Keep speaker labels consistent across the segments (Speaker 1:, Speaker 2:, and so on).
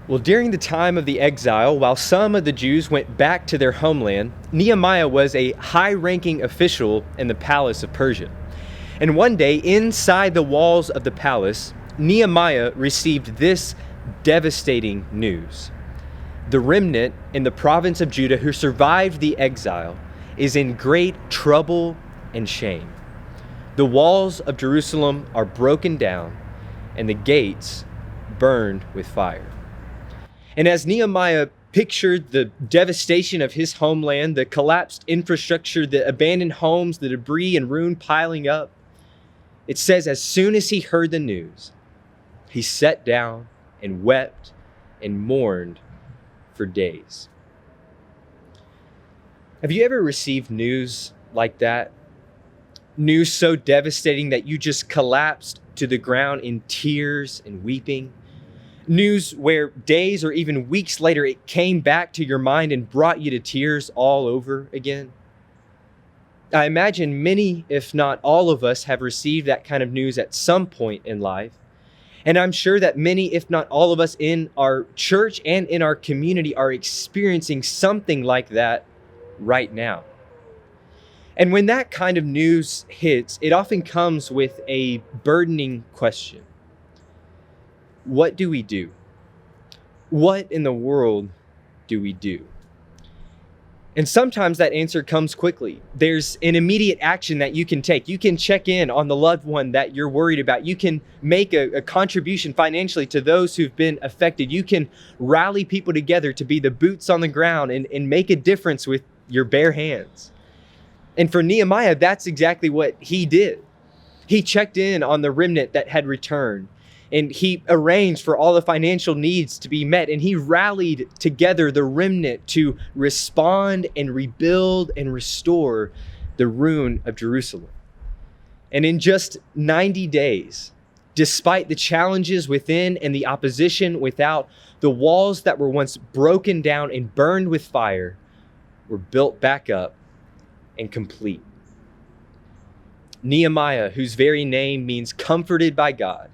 Speaker 1: Well, during the time of the exile, while some of the Jews went back to their homeland, Nehemiah was a high ranking official in the palace of Persia. And one day, inside the walls of the palace, Nehemiah received this devastating news. The remnant in the province of Judah who survived the exile is in great trouble and shame. The walls of Jerusalem are broken down, and the gates burned with fire. And as Nehemiah pictured the devastation of his homeland, the collapsed infrastructure, the abandoned homes, the debris and ruin piling up, it says as soon as he heard the news, he sat down and wept and mourned for days. Have you ever received news like that? News so devastating that you just collapsed to the ground in tears and weeping? News where days or even weeks later it came back to your mind and brought you to tears all over again? I imagine many, if not all of us, have received that kind of news at some point in life. And I'm sure that many, if not all of us in our church and in our community are experiencing something like that right now. And when that kind of news hits, it often comes with a burdening question. What do we do? What in the world do we do? And sometimes that answer comes quickly. There's an immediate action that you can take. You can check in on the loved one that you're worried about. You can make a contribution financially to those who've been affected. You can rally people together to be the boots on the ground and make a difference with your bare hands. And for Nehemiah, that's exactly what he did. He checked in on the remnant that had returned. And he arranged for all the financial needs to be met. And he rallied together the remnant to respond and rebuild and restore the ruin of Jerusalem. And in just 90 days, despite the challenges within and the opposition without, the walls that were once broken down and burned with fire were built back up and complete. Nehemiah, whose very name means comforted by God,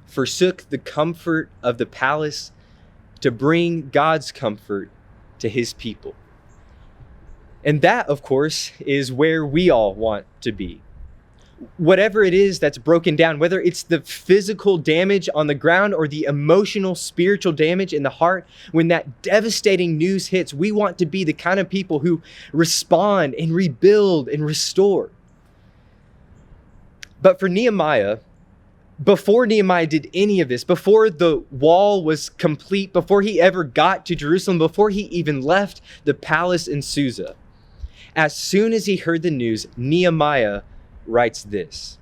Speaker 1: forsook the comfort of the palace to bring God's comfort to his people. And that, of course, is where we all want to be. Whatever it is that's broken down, whether it's the physical damage on the ground or the emotional, spiritual damage in the heart, when that devastating news hits, we want to be the kind of people who respond and rebuild and restore. But for Nehemiah, before Nehemiah did any of this, before the wall was complete, before he ever got to Jerusalem, before he even left the palace in Susa, as soon as he heard the news, Nehemiah writes this: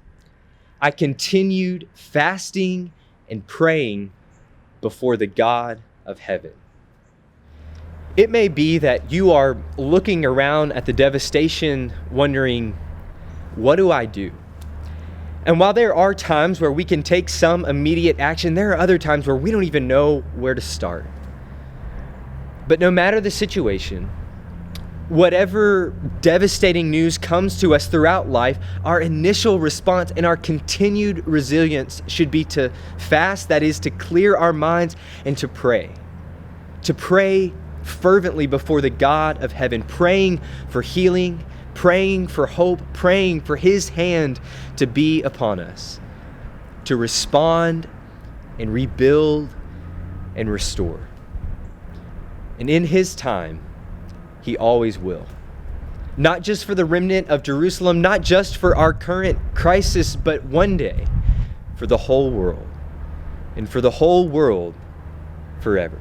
Speaker 1: I continued fasting and praying before the God of heaven. It may be that you are looking around at the devastation, wondering, what do I do? And while there are times where we can take some immediate action, there are other times where we don't even know where to start. But no matter the situation, whatever devastating news comes to us throughout life, our initial response and our continued resilience should be to fast, that is, to clear our minds and to pray. To pray fervently before the God of heaven, praying for healing, praying for hope, praying for his hand to be upon us, to respond and rebuild and restore. And in his time, he always will. Not just for the remnant of Jerusalem, not just for our current crisis, but one day for the whole world, and for the whole world forever.